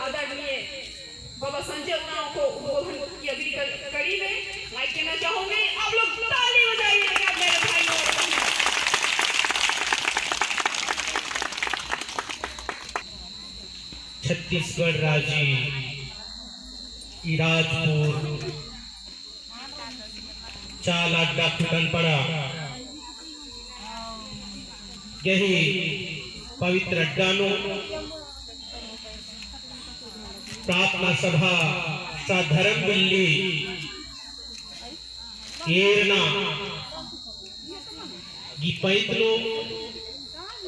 आदरणीय बाबा संजय उरांव को उद्बोधन की अगली कड़ी में माइक देना चाहूंगी। आप लोग ताली बजाइएगा मेरे भाइयों और बहनों। छत्तीसगढ़ राज्य इराजपुर चाल अड्डा खुटनपड़ा यही पवित्र अड्डानो प्रार्थना सभा साधर्म बिल्ली एरना पैतलो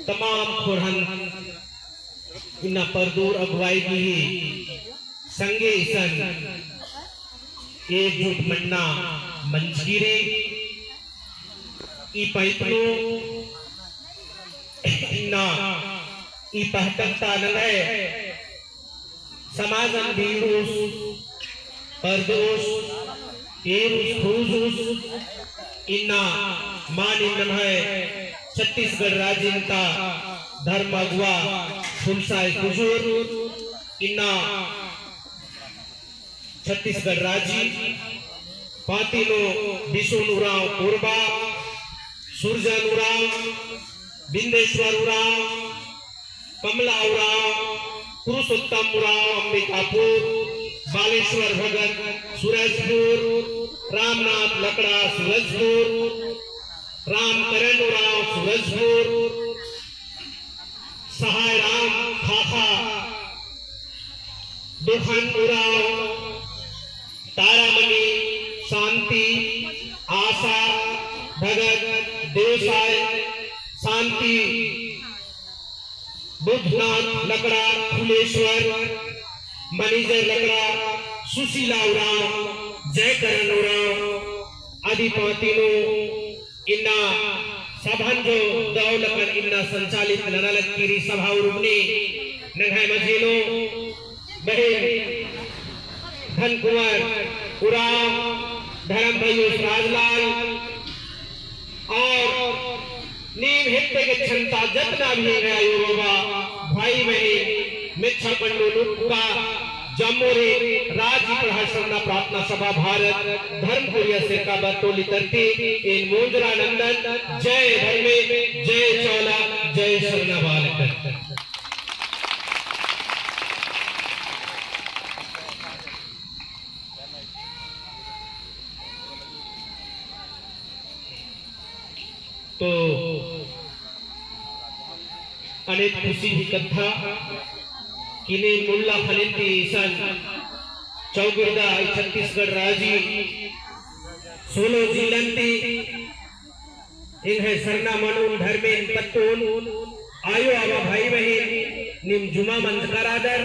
तमाम खोरहन इन्ना परदूर अगुवाई की संगे सन एकजुट मन्ना मंचीरे ई पैतलो इन्ना ई पहटकता नलय समाजन बीरूस परदोस एरूस खुरूस इन्ना मानिंदन है छत्तीसगढ़ राज्य का धर्म अगुआ फुलसाई कुजूर इन्ना छत्तीसगढ़ राज्य पातिलो बिशुन उराव पूर्वा सूरजन उराव बिंदेश्वर उराव कमला उराव पुरुषोत्तम उराव अंबिकापुर बालेश्वर भगत सूरजपुर रामनाथ लकड़ा सूरजपुर रामकरण उराव सूरजपुर सहाय राम खाखा दुखन उराव तारामणि शांति आशा भगत देवसाय शांति बुद्धनाथ लकड़ा फुलेश्वर मनीजर लकड़ा सुशीला उराव जयकरण उराव आदि पातिनो इन्ना सभान जो दौलकन इन्ना संचालित ननलक्कीरी सभा उरुमनी नंघाई मजीनो बहन धन कुंवर उराव धर्म भैया राजलाल और नीम हित्ते के क्षमता जतना भी है योबा भाई बहन मिच्छा पंडो लुटका जम्मोरे राज्य प्रहसना प्रार्थना सभा भारत धर्मपुरिया से का बतौली तरती इन मोजरा नंदन जय धर्मे जय चौला जय शरणा बालक। तो अनेक खुशी की कथा किने मुल्ला फलिंती सन चौगिरदा छत्तीसगढ़ राज्य सोलो जिलंती इन्हें सरना मनून धर्मेन पत्तून आयो आवा भाई बहन निम जुमा मंजकर आदर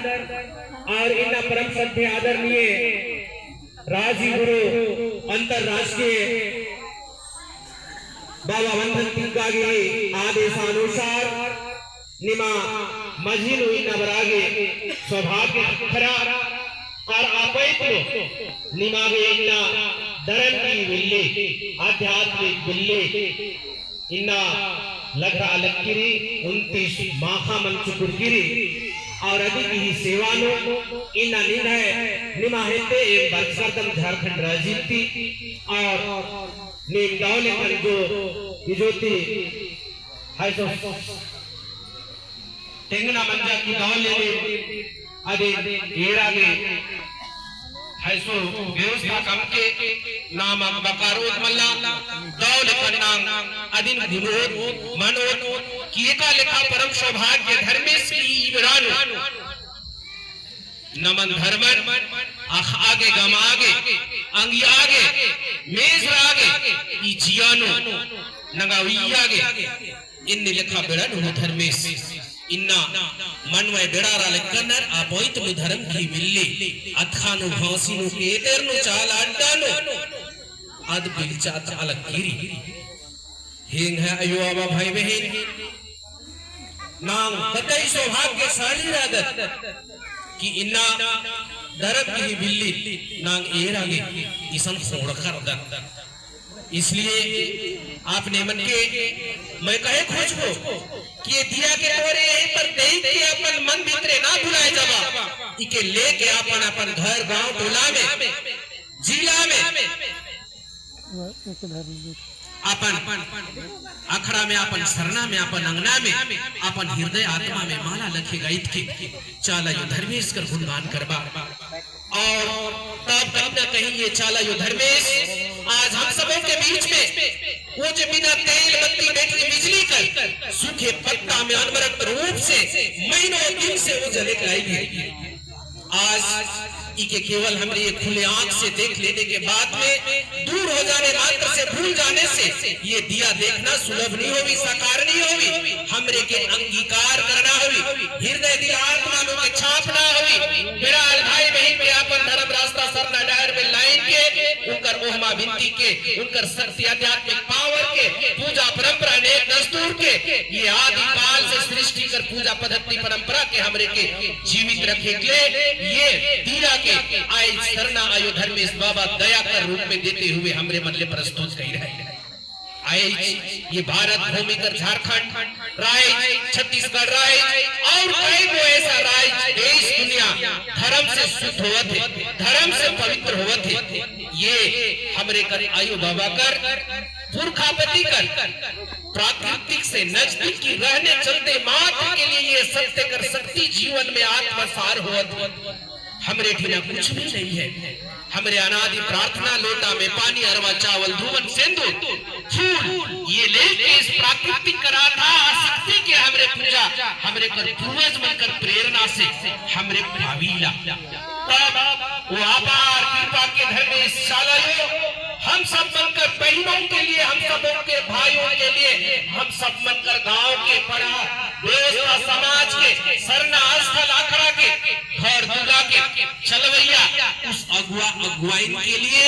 और इन्ना परम सत्य आदरणीय राजी गुरु अंतरराष्ट्रीय बाबा वंदन तिंकागी आदेशानुसार निमा मझिलो इन्ना बरागे सौभाग्य खरा और आपैतो निमागे इन्ना धर्म की बिल्ले आध्यात्मिक बिल्ले इन्ना लघरा लक्कीरी 29 माखा मंचुकुरगिरी और अधिक ही सेवानो इन्ना निर्णय निमाहेते एक बरसरदम झारखंड राज्य थी और नीम गावले कर जो विजोती है सो तेंगना मंजा की गावले आदि येरागे है सो व्यवस्था कम के नाम बकारोत मल्ला गावले कर नाम अदिन विनोद मनोद किए का लेखा परम सौभाग्य धर्मेश की इबरानो नमन धर्मन आगे गम आगे अंगी आगे मेज आगे ई जियानो नगावी आगे इन्ने लेखा बेड़न हो धर्मेश इन्ना मनवय बेड़ारा लेकनर आपोइत मु धर्म की मिल्ली अथानो भासीनो केतेरनो चाल अड्डानो अद बिलचा अलग गिरी हेंग है अयो आबा भाई बहन नाम कतई सौभाग्यशाली आदत कि इन्ना दरब की बिल्ली नांग एरागे इसन खोड़ कर दर इसलिए आपने मन के मैं कहे खोज को कि दिया के तोरे यहीं पर देख के अपन मन भीतरे ना भुलाए जावा इके लेके अपन अपन घर गांव टोला में जिला में अपन अखड़ा में अपन सरना में अपन अंगना में अपन हृदय आत्मा में माला लखे गई के चाला यो धर्मेश कर गुणगान करबा। और तब कहीं न कहीं ये चाला यो धर्मेश आज हम सबों के बीच में वो जो बिना तेल बत्ती बैटरी बिजली कर सूखे पत्ता में अनवरत रूप से महीनों दिन से वो जले लाई आज इके केवल हमने ये खुले आंख से देख लेने के बाद में दूर हो जाने मात्र से भूल जाने से ये दिया देखना सुलभ नहीं होगी, साकार नहीं होगी, हमरे के अंगीकार करना होगी, हृदय दिल आत्मा में छापना होगी। मेरा भाई बहन के अपन धर्म रास्ता सरना डायर में लाइन के उनकर ओहमा बिनती के उनकर शक्ति आध्यात्मिक पावर के पूजा परंपरा ने दस्तूर के ये आदि काल से सृष्टि कर पूजा पद्धति परंपरा के हमरे के जीवित रखे के ये दिया के आय सरना आयो धर्मेश बाबा दया कर रूप में देते हुए हमरे मल्ले प्रस्तुत कर रहे आए। ये भारत भूमि कर झारखंड राज्य छत्तीसगढ़ राज्य और कई को ऐसा राज्य देश दुनिया धर्म से शुद्ध होवत है, धर्म से पवित्र होवत है। ये हमरे कर आयु बाबा कर पुरखापति कर प्राकृतिक से नजदीक की रहने चलते मात्र के लिए ये सत्य कर शक्ति जीवन में आत्मसार होवत हमरे ठिना कुछ भी नहीं है। हमरे अनादि प्रार्थना लोटा में पानी अरवा चावल धुवन सिंदूर फूल ये लेके इस प्राकृतिक करा था शक्ति के हमरे पूजा हमरे कर पूर्वज बनकर प्रेरणा से हमरे भावीला तब वो आभार कृपा के घर में शालायो हम सब बनकर बहनों के लिए हम सबों के भाइयों के लिए हम सब बनकर गांव के पड़ा देश का समाज के सरना स्थल आखड़ा के घर दुर्गा के चलवैया उस अगुवाइन के लिए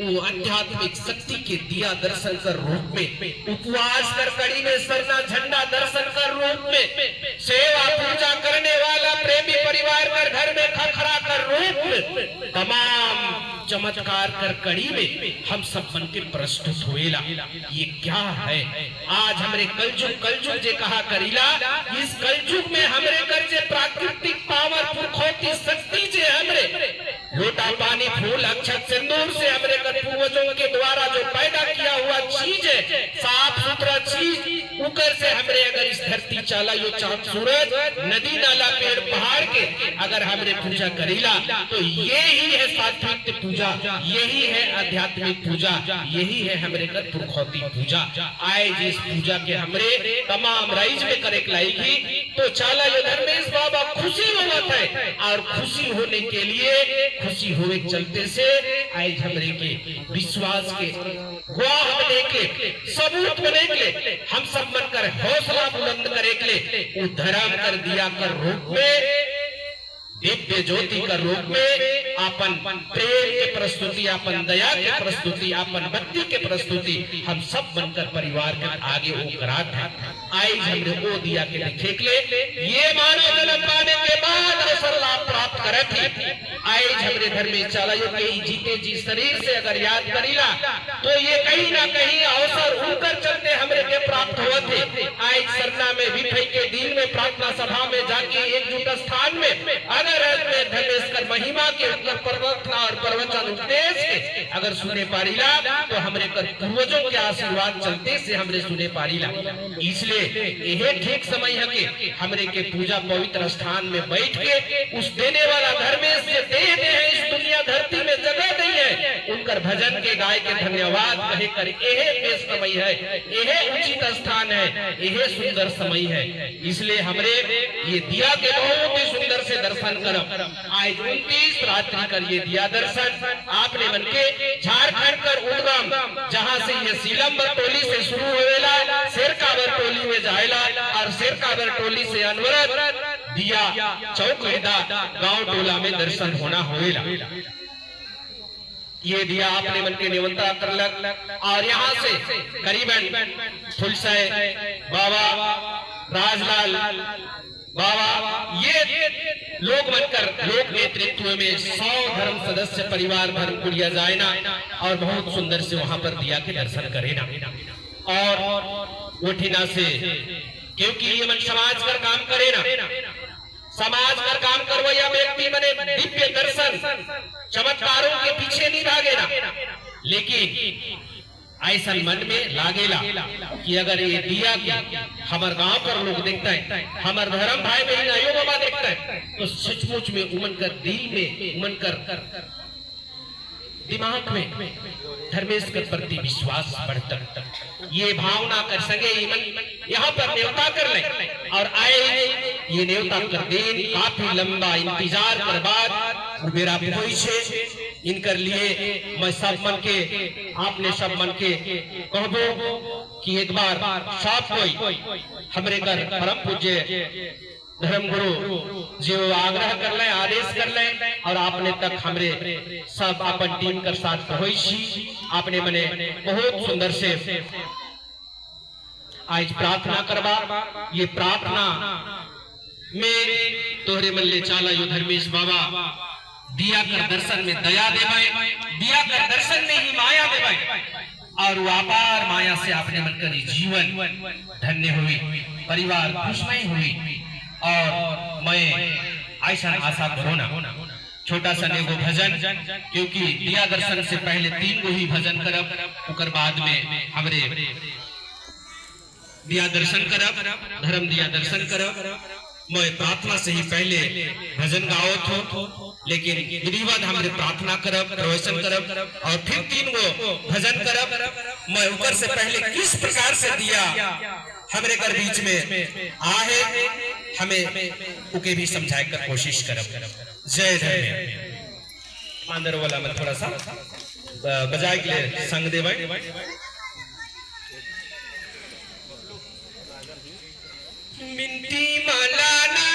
वो आध्यात्मिक शक्ति के दिया दर्शन कर रूप में उपवास कर कड़ी में सरना झंडा दर्शन कर रूप में सेवा पूजा करने वाला प्रेमी परिवार कर घर में खखरा कर रूप में तमाम चमत्कार कर कड़ी में हम सब बन के प्रस्तुत हुएला। ये क्या है आज हमरे कलजुग जे कहा करीला इस कलजुग में हमरे कर जे प्राकृतिक पावर पुरखोती शक्ति जे हमरे लोटा पानी फूल अक्षत सिंदूर से हमरे कर पूर्वजों के द्वारा जो पैदा किया हुआ चीज है साफ सुथरा चीज उकर से हमरे अगर इस धरती चाला यो चांद सूरज नदी नाला पेड़ पहाड़ के अगर हमरे पूजा करीला तो ये ही है सात्विक पूजा, यही है आध्यात्मिक पूजा, यही है हमरे कर पुरखौती पूजा। आए जिस पूजा के हमरे तमाम राइज में करे लाएगी तो चाला यो धर्मेश बाबा खुशी होवत है और खुशी होने के लिए खुशी हुए चलते से आज हमरे के विश्वास के गवाह बने के सबूत बने के हम सब बनकर हौसला बुलंद करे के वो धर्म कर दिया कर रूप में दिव्य ज्योति का रूप में अपन प्रेम के प्रस्तुति अपन दया के प्रस्तुति अपन भक्ति के प्रस्तुति हम सब बनकर परिवार के आगे वो करात है। आज हमने वो दिया के देखे के ये मानव जन्म पाने के बाद अवसर लाभ प्राप्त करे थे। आज हमरे घर में चलायो के जीते जी शरीर से अगर याद करीला तो ये कहीं ना कहीं अवसर उनकर चलते हमरे के प्राप्त हुआ थे। आज सरना में विफई के दिन में प्रार्थना सभा में जाके एकजुट स्थान में धर्मेश कर महिमा के उत्तर प्रवचन और प्रवचन उपदेश के अगर सुने पारीला तो हमरे कर पूर्वजों के आशीर्वाद चलते से हमरे सुने पारीला। इसलिए यह ठीक समय है कि हमरे के पूजा पवित्र स्थान में बैठ के उस देने वाला धर्मेश से दे हैं इस दुनिया धरती में जगह दी है उनकर भजन के गाय के धन्यवाद कहे कर यह समय है, यह उचित स्थान है, यह सुंदर समय है। इसलिए हमरे ये दिया के बहुत ही सुंदर से दर्शन करो। आज 29 रात्रि कर ये दिया दर्शन आपने मन के झारखंड कर उद्गम जहाँ से ये सीलम टोली से शुरू होवेला शेरकावर टोली में जाएला और शेरकावर टोली से अनवरत दिया चौक गांव टोला में दर्शन होना होवेला। ये दिया आपने मन के निमंत्रण कर लग और यहाँ से करीबन फुलसाय बाबा राजलाल बाबा ये लोग बनकर लोक नेतृत्व में 100 धर्म सदस्य परिवार धर्म कुड़िया जाए ना और बहुत सुंदर से वहां पर दिया के दर्शन करे ना और उठिना से क्योंकि ये मन समाज कर काम करे ना समाज का काम करवैया व्यक्ति मने दिव्य दर्शन चमत्कारों के पीछे नहीं भागेला, लेकिन ऐसा मन में लागेला कि अगर ये दिया के हमार गांव कर लोग देखता है, हमार धर्म भाई बहन आयो बाबा देखता है, तो सचमुच में उमन कर दिल में उमन कर दिमाग में धर्मेश के प्रति विश्वास बढ़ता, ये भावना कर सके यहाँ पर न्योता कर ले और आए ये न्योता कर दिन काफी लंबा इंतजार कर बाद और मेरा पूछे इनकर लिए मैं सब मन के आपने सब मन के कहबो कि एक बार सब कोई हमरे घर परम पूज्य धर्म गुरु जो आग्रह कर ले आदेश कर ले और आपने तक हमरे सब अपन टीम कर साथ पहुंची आपने मने बहुत सुंदर से आज प्रार्थना करवा, ये प्रार्थना में तोहरे मन ले चाला यो धर्मेश बाबा दिया कर दर्शन में दया देवाए, दिया कर दर्शन में ही माया देवाए और वो अपार माया से आपने मन करी जीवन धन्य हुई, परिवार खुशमय हुई। और मैं ऐसा आशा करो ना छोटा सा एगो भजन, क्योंकि दिया दर्शन से पहले 3 गो ही भजन करब, उकर बाद में हमरे दिया दर्शन करब, धर्म दिया दर्शन करब। मैं प्रार्थना से ही पहले भजन गाओ थो, लेकिन विधिवत हमरे प्रार्थना करब, प्रवचन करब और फिर 3 गो भजन करब। मैं ऊपर से पहले किस प्रकार से दिया हमरे घर बीच में आहे हमें उके भी समझाए कर कोशिश करब। जय धर्म अंदर वाला मैं थोड़ा सा बजाए के लिए संग देवे। मिंटी मलाना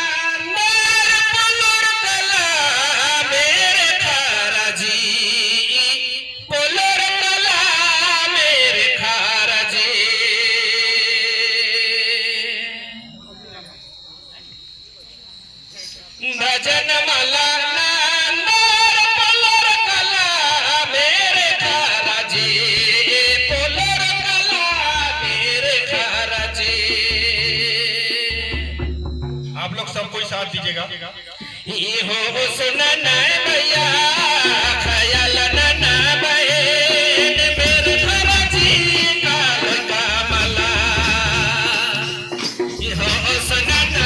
भजन मला नांदर पलर कला मेरे खारा जी, पलर कला मेरे खारा जी। आप लोग सब कोई साथ दीजिएगा। ये हो सुना ना भैया खयाल ना बहन मेरे खारा जी का मला, ये हो सुना ना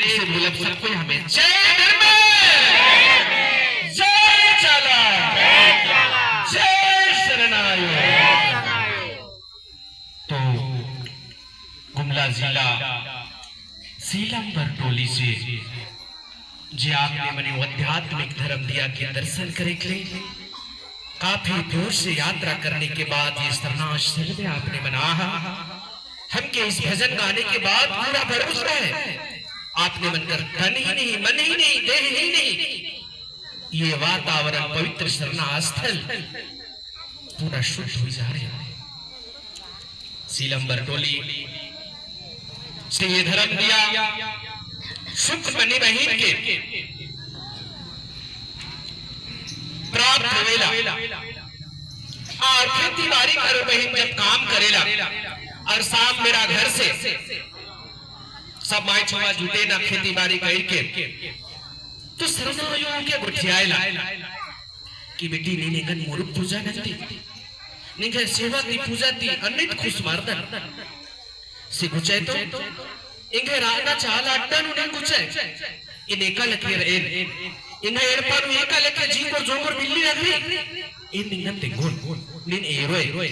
प्रेम से बोलब सबको हमें जय धर्म, जय चाला, जय शरणायो। तो गुमला जिला सीलंबर टोली से जे आपने मने आध्यात्मिक धर्म दिया के दर्शन करे के लिए काफी दूर से यात्रा करने के बाद ये शरणाश्रम में आपने मना हमके इस भजन गाने के बाद पूरा भरोसा है आपने मनकर तन ही नहीं, मन ही नहीं, देह ही नहीं, ये वातावरण पवित्र शरणास्थल पूरा शुद्ध हो जा रहा है। सीलंबर टोली से ये धर्म दिया सुख बनी बहिन के प्राप्त होवेला और खेती बाड़ी करो बहिन जब काम करेला और शाम मेरा घर से सब माई छुआ जुटे ना खेती बाड़ी करके तो शरणायो के गुठियाला कि बेटी नीने गन मुरुक पूजा नती निगे सेवा ती पूजा ती अनित खुश मारदन से गुचे तो इंगे राना चाला अड्डन उन्हें गुचे इन एकल के इंगे एड़पानु एकल के जी को जोगर बिल्ली रखी इन निगन ते गोन निन एरोए।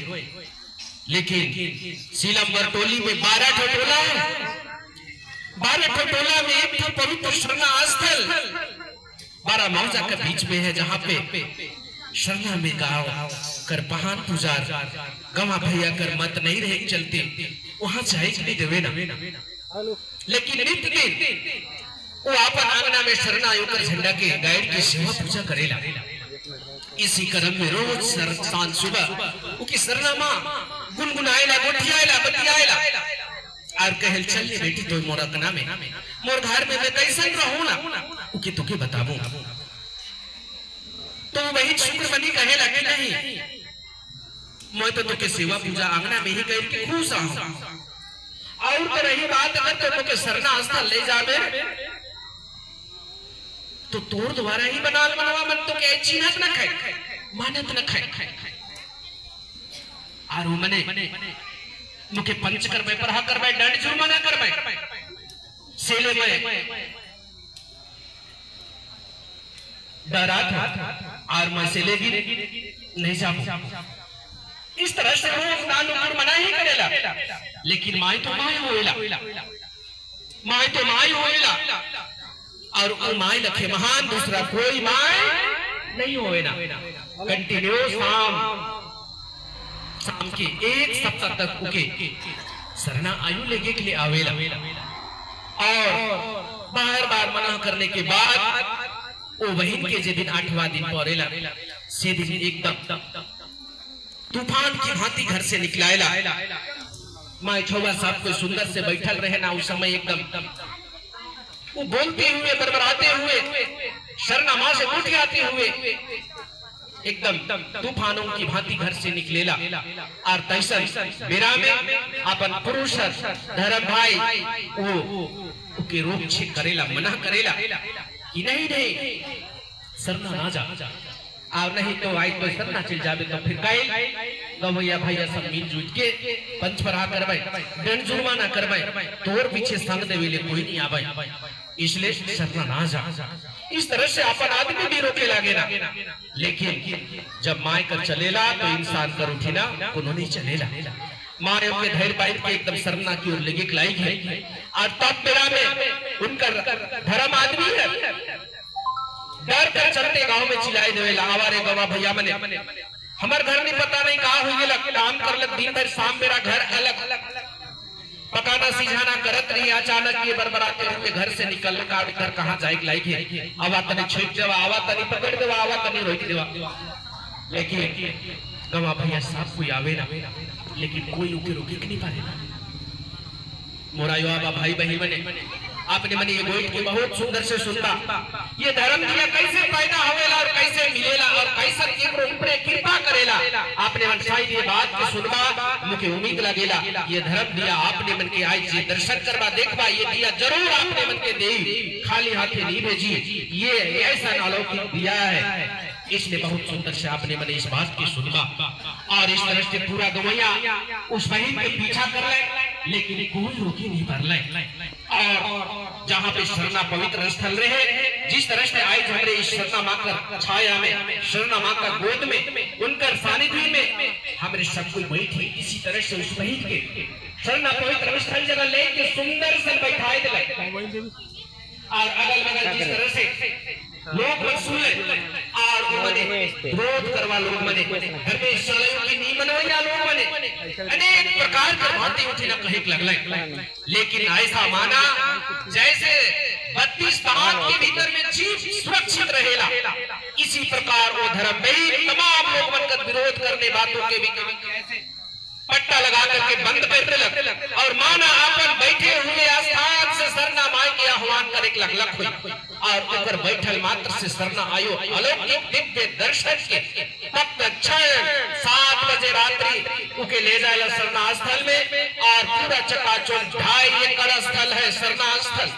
लेकिन सीलंबर टोली में 12 टोला है, 12 टोला में एक तो पवित्र शरणास्थल 12 मौजा के बीच में है जहाँ पे शरणा में गाँव कर पहान पुजार गवा भैया कर मत नहीं रहे चलते वहां चाहे नहीं देवे ना। लेकिन नित्य दिन वो आपन आंगना में शरणायो कर झंडा के गाइड की सेवा पूजा करेला। इसी क्रम में रोज सांझ सुबह उकी शरणा मां गुनगुनाएला, गोठियाएला, बतियाएला और कहल चल बेटी तो मोर अगना में मोर घर में मैं कैसन रहूं ना उकी तुके बताबू। तो वही शुक्र बनी कहेला कि नहीं मैं तो तुके सेवा पूजा आंगना में ही करके खुश रहूं और तो रही बात अगर तो तुके शरणा स्थल ले जावे तो तोड़ द्वारा ही बनवा मन तो के चिन्हत न खाए मानत न खाए आरो मने मुके पंच करबे परहा करबे दंड जुर्माना करबे सेले में डरा था और मैं सेले भी नहीं जाऊं। इस तरह से रोज दान ऊपर मना ही करेला। लेकिन माई तो माई होएला, माई तो माई होएला और वो माई लखे महान दूसरा कोई माई नहीं होए ना। कंटिन्यू शाम के 1 सप्ताह तक उके शरणा आयु लेगे के लिए आवेला और बार मना करने के बाद वो बहन के जे दिन 8वां दिन परेला से दिन एकदम तूफान की भांति घर से निकलाएला। माई छोवा साहब को सुंदर से बैठल रहे ना उस समय एकदम वो बोलते हुए बरबराते हुए शरणा मां से उठ जाते हुए एकदम तूफानों की भांति घर से निकलेला और तैसन बेरा में अपन पुरुष धर्म भाई वो के रोक छे करेला, मना करेला कि नहीं शरणा ना जा और नहीं तो आई तो शरणा चल जावे तो फिर काई गवैया भैया सब मिलजुल के पंच परा करबे दंड जुर्माना करबे तोर पीछे संग देवेले कोई नहीं आवे इसलिए शरणा ना जा। इस तरह से अपन आदमी भी रोके लागे ना। लेकिन जब माय कर चलेला तो इंसान कर उठी ना कोनो नहीं चलेला। मारे उनके धैर्य पाइप के एकदम शरणा की ओर लेके लाई है और तब बेरा में उनका धर्म आदमी है डर कर चलते गांव में चिल्लाए देवेला आवारे गवा भैया मने हमार घर नहीं पता नहीं कहा हुई गेला काम कर लग दिन भर शाम मेरा घर अलग पकाना सिझाना करत नहीं अचानक ये बरबराते हुए घर से निकल का घर कहां जाए लाइक है आवा तने छुप देवा आवा तने पकड़ देवा आवा तने रोक देवा। लेकिन गवा भैया सब कोई आवे ना लेकिन कोई उके रोके नहीं पाएगा। मोरा यो आबा भाई बहन बने आपने मने ये गोइट की बहुत सुंदर से सुनता ये धर्म दिया कैसे पैदा होवेला और कैसे मिलेला और कैसे एक ऊपर कृपा करेला आपने मन शायद ये बात के सुनबा मुझे उम्मीद लगेला ये धर्म दिया आपने मन के आज जी दर्शन करवा देखबा ये दिया जरूर आपने मन के दे खाली हाथे नहीं भेजी ये ऐसा अलौकिक दिया है इसलिए बहुत सुंदर से आपने मैंने इस बात की सुनबा और इस तरह से पूरा गवैया उस बहन के पीछा कर ले लेकिन कोई रोके नहीं पर और जहाँ पे शरणा पवित्र स्थल रहे, जिस तरह से आज हमारे इस शरणा माँ का छाया में, शरणा माँ का गोद में, उनका सानिध्य में हमारे सब कोई बैठे, इसी तरह से उस शहीद के शरणा पवित्र स्थल जगह लेके सुंदर से बैठाए दिला और अगल बगल जिस तरह से लोग सुने और उन्होंने विरोध करवा लोग मने, धर्मशालाओं की नी मनोया लोग मने, अनेक प्रकार के बातें उठी ना कहे लगल, लेकिन ऐसा माना जैसे 32 ताक के भीतर में जीव सुरक्षित रहेला, इसी प्रकार वो धर्म में तमाम लोग बनकर विरोध करने बातों के भी कैसे पट्टा लगा करके बंद करने लग और माना अपन बैठे हुए स्थान से सरना माई के आह्वान करे लग हुई और ऊपर बैठल मात्र से सरना आयो अलौकिक दिव्य दर्शन के तब 7 बजे रात्रि उके ले जाए सरना स्थल में और पूरा चकाचौंध 2.5 एकड़ स्थल है सरना स्थल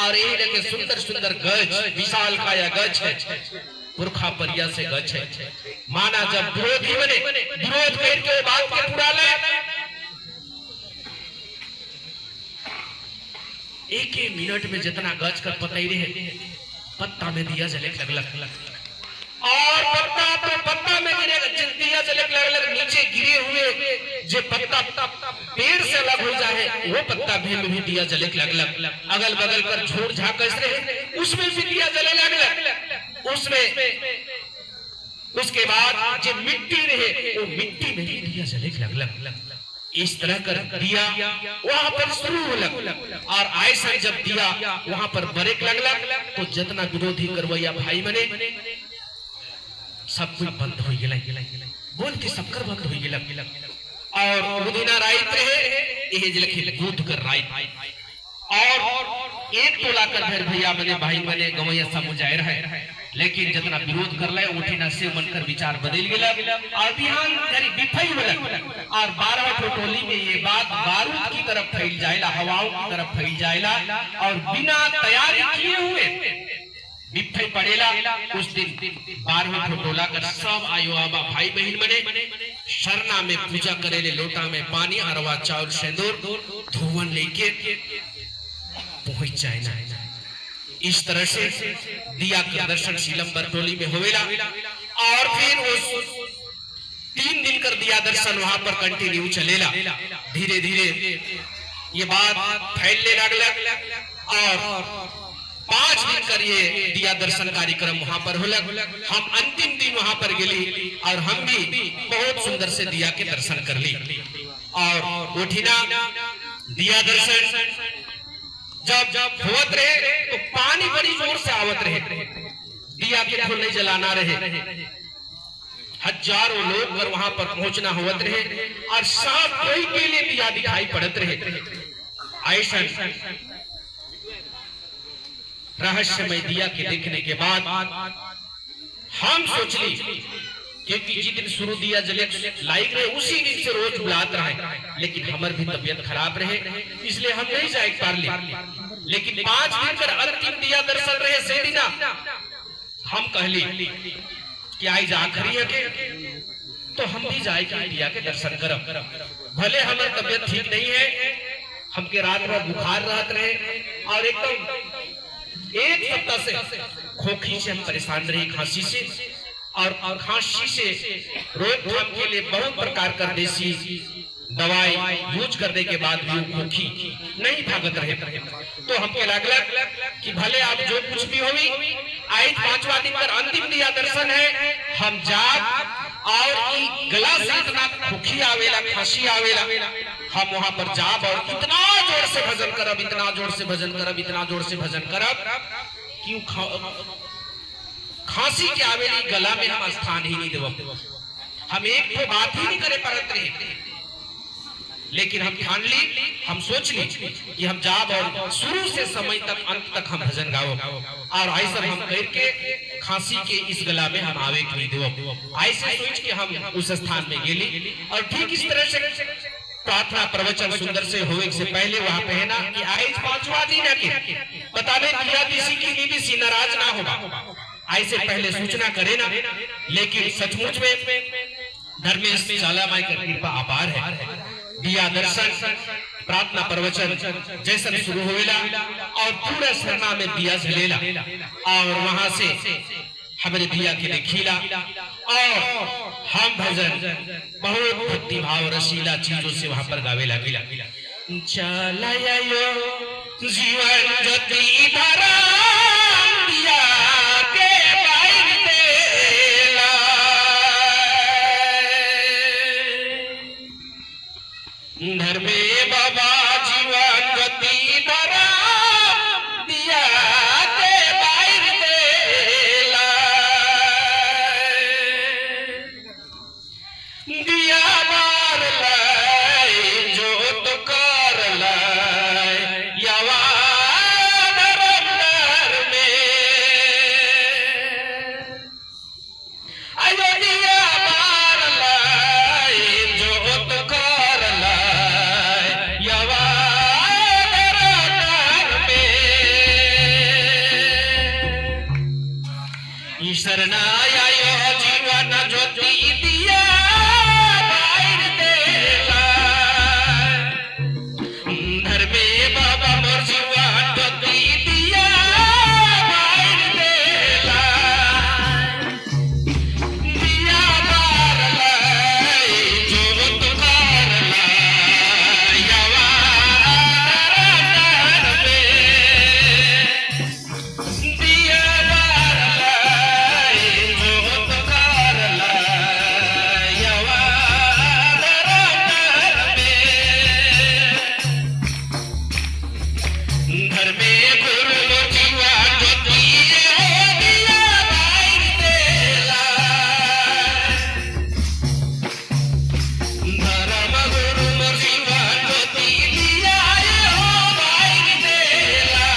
और ये देखे सुंदर सुंदर गज, विशाल काया गज है, पुरखा परिया से गज है। माना जब विरोधी बने विरोध करके बात के पूरा ले एक मिनट में जितना गज कर पता ही रहे, पत्ता में दिया जले लगलग और पत्ता में गिरेगा, दिया जले लगलग नीचे गिरे हुए जो पत्ता पेड़ से अलग हो जाए वो पत्ता भी दिया जले लगलग, अगल बगल पर झोड़ झाक रहे उसमें भी दिया जले लगलग, उसमें उसके बाद जो मिट्टी रहे वो मिट्टी में भी दिया जले लगलग, इस तरह कर दिया वहां पर शुरू हो लग और ऐसा जब दिया वहां पर बरेक लगलग तो जितना विरोधी करवैया भाई मने सब कुछ बंद हो गया, बोल के सबकर बंद हो गया और उदिना राइत रहे ये लिखे युद्ध कर राइत और एक टोला कर फिर भैया मने भाई मने गवैया सब मुजाहिर है, लेकिन जितना विरोध कर ले उठिना से मनकर विचार बदल गया और अभियान करी विफल होला और 12 टोली में ये बात बारूद की तरफ फैल जाएला, हवाओं की तरफ फैल जाएला और बिना तैयारी किए हुए विफल पड़ेला। उस दिन 12 टोला कर सब आयो आबा भाई बहन बने शरणा में पूजा करेले, लोटा में पानी अरवा चावल सिंदूर धुवन लेके पहुंच जाए। इस तरह से दिया के दर्शन शीलम बरटोली में होवेला और फिर उस 3 दिन कर दिया दर्शन वहां पर कंटिन्यू चलेला। धीरे धीरे ये बात फैलने लगल और 5 दिन कर ये दिया दर्शन कार्यक्रम वहां पर होला। हम अंतिम दिन वहां पर गेली और हम भी बहुत सुंदर से दिया के दर्शन कर ली और उठिना दिया दर्शन जब होत रहे तो पानी बड़ी जोर से आवत रहे, दिया के तो नहीं जलाना रहे, हजारों लोग पर वहां पर पहुंचना होत रहे और सब कोई के लिए दिया दिखाई पड़त रहे। ऐसा रहस्यमय दिया के देखने के बाद हम सोच ली क्योंकि जिस दिन शुरू दिया जले लाइक रहे उसी दिन से रोज बुलात रहे, लेकिन हमारी भी तबीयत खराब रहे इसलिए हम नहीं जाए पार ली। लेकिन 5 दिन कर अंतिम दिया दर्शन रहे से दिना हम कहली कि आज आखिरी है के तो हम भी जाए कि दिया के दर्शन करब, भले हमारी तबीयत ठीक नहीं है, हमके रात में बुखार रहत रहे और एकदम 1 सप्ताह से खोखी से हम परेशान रहे, खांसी से और खांसी से रोकथाम के लिए बहुत प्रकार का देसी दवाई यूज करने के बाद भी खोखी नहीं भागत रहे। तो हमके लगला कि भले आप जो कुछ भी होवी आज 5वां दिन पर अंतिम दिया दर्शन है, हम जाब और गला से इतना खोखी आवेला खांसी आवेला हम वहां पर जाब और इतना जोर से भजन करब, इतना जोर से भजन करब, इतना जोर से भजन करब क्यों खांसी के आवेली गला में हम स्थान ही नहीं देव, हम एक तो बात ही नहीं करे परत रहे। लेकिन हम ठान ली, हम सोच ली कि हम जाब और शुरू से समय तक अंत तक हम भजन गाओ और ऐसा हम करके खांसी के इस गला में हम आवे नहीं देव। ऐसे सोच के हम उस स्थान में गेली और ठीक इस तरह से प्रार्थना प्रवचन सुंदर से होने से पहले वहां पे है ना कि आज 5वां दिन है कि बता दे दिया किसी की नीति सी नाराज ना होगा, ऐसे पहले सूचना करे ना। लेकिन सचमुच में धर्मेश झाला माई की कृपा अपार है। दिया दर्शन प्रार्थना प्रवचन जैसन शुरू होवेला और पूरा सरना में दिया जलेला और वहां से हमारे दिया के देखीला और हम भजन बहुत भक्ति भाव रसीला चीजों से वहां पर गावे लगेला। चलायो जीवन ज्योति धारा दिया के बाइर देला, घर में बाबा जीवन ज्योति धारा दिया के बाइर देला, दिया बार लाए जोत कर लाए यवा दरबार में, आयो दिया बार लाए जोत कर लाए यवा दरबार में, ईश्वर ना आयो जीवन ज्योति दिया बाइर देला, घर में बाबा मोर जीवन ज्योति दिया बाइर देला, दिया बार लाए जोत कर लाए यवा दरबार में, दिया बार लाए जोत कर लाए यवा दरबार में, घर में गुरु जीवन ज्योति हो दिया बाइर देला, धर्म गुरु मोर जीवन ज्योति दिया हो बाइर देला,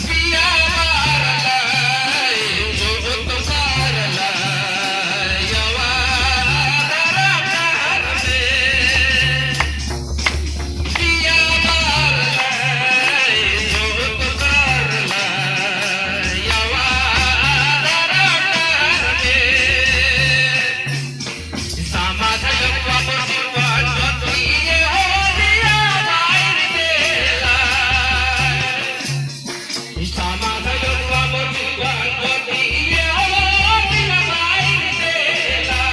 दिया बार लाए जोत कर लाए यवा दरबार में, दिया बार लाए जोत कर लाए यवा दरबार में, समाधयवा मोर जीवन ज्योति हो दिया बाइर देला, समाधयवा मोर जीवन ज्योति हो दिया बाइर देला,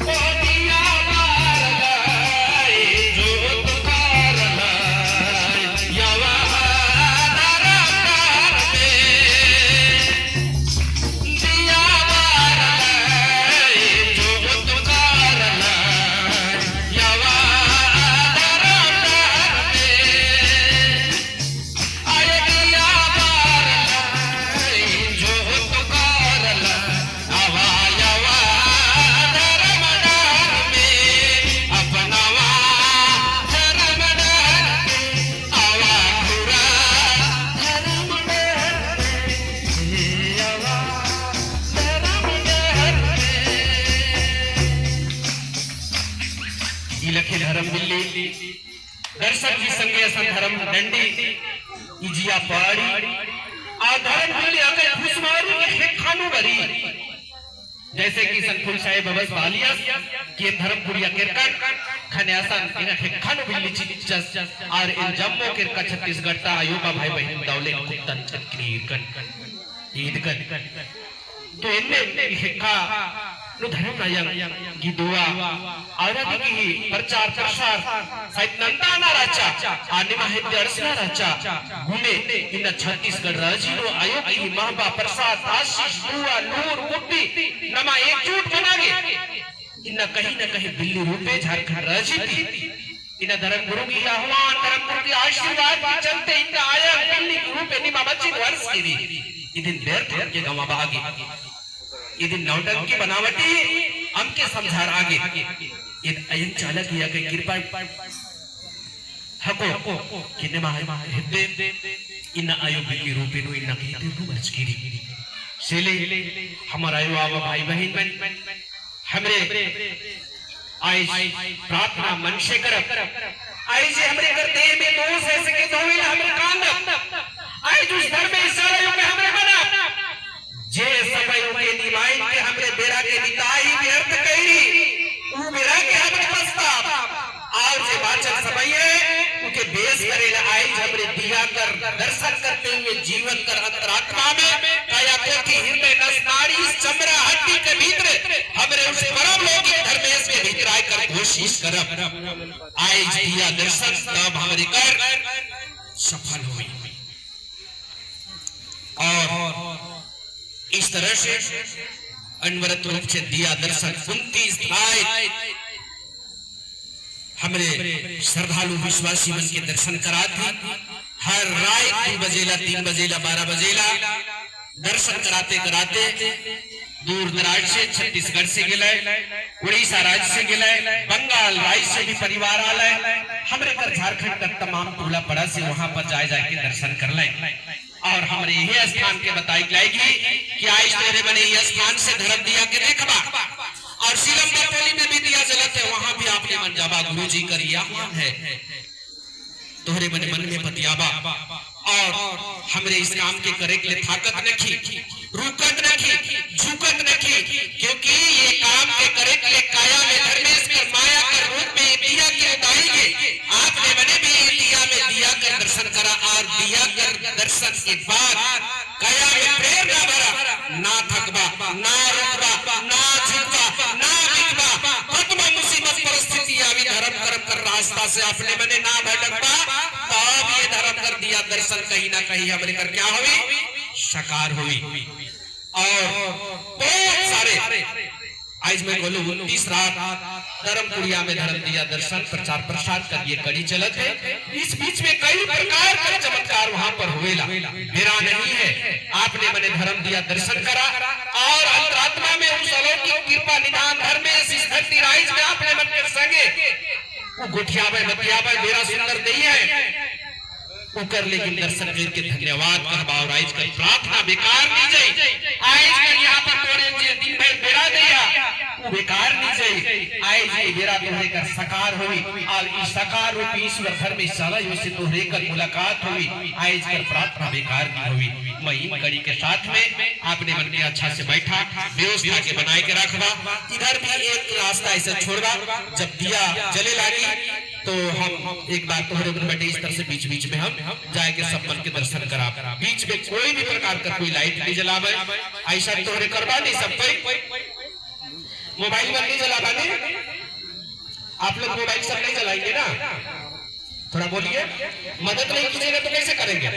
ओ दिया बार लाए जोत कर लाए यवा दरबार में, दिया बार लाए जोत कर लाए यवा दरबार में, आये दिया बार लाए जोत कर लाए आवा यवा दरबार में, अपनावा दरबार में आवा खुरा दरबार में, आवा दरबार में, इलखे धर्म दिल्ली दर्शक जी संगे असन धर्म डंडी इजिया पहाड़ी आ धर्म दिल्ली अगर खुशमारू के खानू बरी जैसे कि संकुल साहेब बस बालिया के धर्मपुरिया किरकट खन्यासन इन खानू बिल्ली चिचस और इन जम्मू किरका छत्तीसगढ़ ता आयोबा भाई बहन दौले कुत्तन चक्रीर कन ईद कन तो इनने हिक्का नो धर्म नायंग गिदुआ आराधी की प्रचार प्रसार साहित्य नंदाना राचा आने माहिती अरसना राचा गुने इन छत्तीसगढ़ राज्य नो आयोग की महबा प्रसाद आशीष दुआ नूर मुक्ति नमा एकजुट बनागे इन कहीं न कहीं दिल्ली रूपे झारखंड राज्य थी इन धर्म गुरु की आह्वान धर्म गुरु की आशीर्वाद के चलते इन आया दिल्ली रूपे निमा बच्चे वर्ष की दी इदिन व्यर्थ के गवा बागे इदिन नौटंकी बनावटी हमके समझार आगे इन अयन चालक या के कृपा हको किने माहे हिद्दे इन आयो बिल्ली रूपे नो इन कहते रू बचकीरी सेले हमारा आयो आवा भाई बहन हमरे आई प्रार्थना मन से कर आई जे हमरे करते में दोष है सके तो ही हमरे कांद आई जो धर्म में सारा योग हमरे बना जे समय के निमाइन के हमरे बेरा के निताई व्यर्थ कइरी उ बेरा के हमरे पछता दर्शन करते हुए जीवन कर अंतरात्मा में काया कोटि हृदय नस नाड़ी चमड़ा हड्डी के भीतर हमरे उस परम लौकिक धर्मेश के भीतर आकर कोशिश करब आज दिया दर्शन तब हमारी कर सफल हुई। और इस तरह से अनवरत रूप से दिया दर्शन 29 थाई हमरे श्रद्धालु विश्वासी मन के दर्शन कराते हर रात 2 बजेला 3 बजेला 12 बजेला दर्शन कराते कराते दूर दराज से छत्तीसगढ़ से गिले उड़ीसा राज्य से गिले बंगाल राज्य से भी परिवार आले हमरे कर झारखंड तक तमाम टोला पड़ा से वहां पर जाके दर्शन कर ले और हमारे यही स्थान के बताई जाएगी कि आज तेरे बने ये स्थान से धर्म दिया के देखबा और सिलंबा टोली में भी दिया जलत है वहां भी आपने मन जाबा गुरु जी करिया है तोहरे मन में बतियाबा और हमरे इस काम के करे के लिए ताकत नखी रुकत नखी झुकत नखी क्योंकि ये काम के करे के लिए काया में धर्मेश कर माया कर रूप में दिया के उतारेंगे आपने मने भी दिया में दिया कर दर्शन करा और दिया कर दर्शन के बाद काया में प्रेरणा भरा ना थकबा ना रुकबा ना झुकबा ना बिकबा प्रथम मुसीबत परिस्थिति आवी धर्म कर्म कर रास्ता से अपने मने ना भटकबा तब ये धर्म कर दिया दर्शन कहीं ना कहीं हमरे कर क्या हुई साकार हुई। और बहुत सारे आज मैं बोलूं 29 रात धर्मपुरिया में धर्म दिया दर्शन प्रचार प्रसार कर ये कड़ी चलत है। इस बीच में कई प्रकार के चमत्कार वहां पर हुएला मेरा नहीं है आपने मैंने धर्म दिया दर्शन करा और अंतरात्मा में उस अलौकिक कृपा निदान धर्म में इस धरती राइज में आपने मन के संगे वो गुठियावे बतियावे मेरा सुंदर नहीं है उकर लेकिन दर्शन करके धन्यवाद कहबा और आज का प्रार्थना बेकार नहीं जाए आज का यहाँ पर तोरे दिन भर बेड़ा दिया वो बेकार नहीं जाए आज ये बेड़ा तोहरे कर साकार हुई और इस साकार रूपी ईश्वर धर्म में साला से तोहरे कर मुलाकात हुई आज कर प्रार्थना बेकार नहीं हुई। मैं इन कड़ी के साथ में आपने मन में अच्छा से बैठा व्यवस्था के बनाए के रखबा इधर भी एक रास्ता ऐसा छोड़बा जब दिया जले लागी तो हम एक बार तोहरे मन बैठे इस तरह से बीच बीच में हम जाएंगे सब मन के दर्शन करा बीच में कोई भी प्रकार का कोई लाइट नहीं जलावे ऐसा तोहरे करवा नहीं सब कोई मोबाइल में नहीं जलावा नहीं आप लोग मोबाइल सब नहीं जलाएंगे ना थोड़ा बोलिए मदद नहीं कीजिएगा तो कैसे करेंगे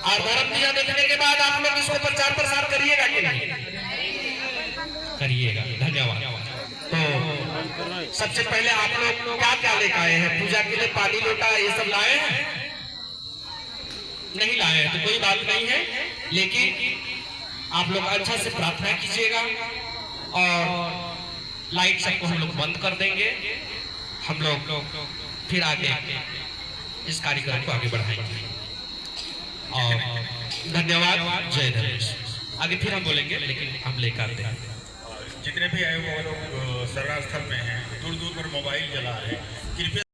और धर्म दिया देखने के बाद आप लोग इसको प्रचार प्रसार करिएगा कि नहीं करिएगा। धन्यवाद। तो सबसे पहले आप लोग क्या क्या लेकर आए हैं पूजा के लिए पानी लोटा ये सब लाए हैं नहीं लाए हैं तो कोई बात नहीं है लेकिन आप लोग अच्छा से प्रार्थना कीजिएगा और लाइट सबको हम लोग बंद कर देंगे हम लोग फिर आगे इस कार्यक्रम को आगे बढ़ाएंगे और धन्यवाद जय धर्मेश। आगे फिर हम बोलेंगे लेकिन हम लेकर आते हैं जितने भी आए वो लोग शरणास्थल में हैं दूर दूर पर मोबाइल जला रहे हैं कृपया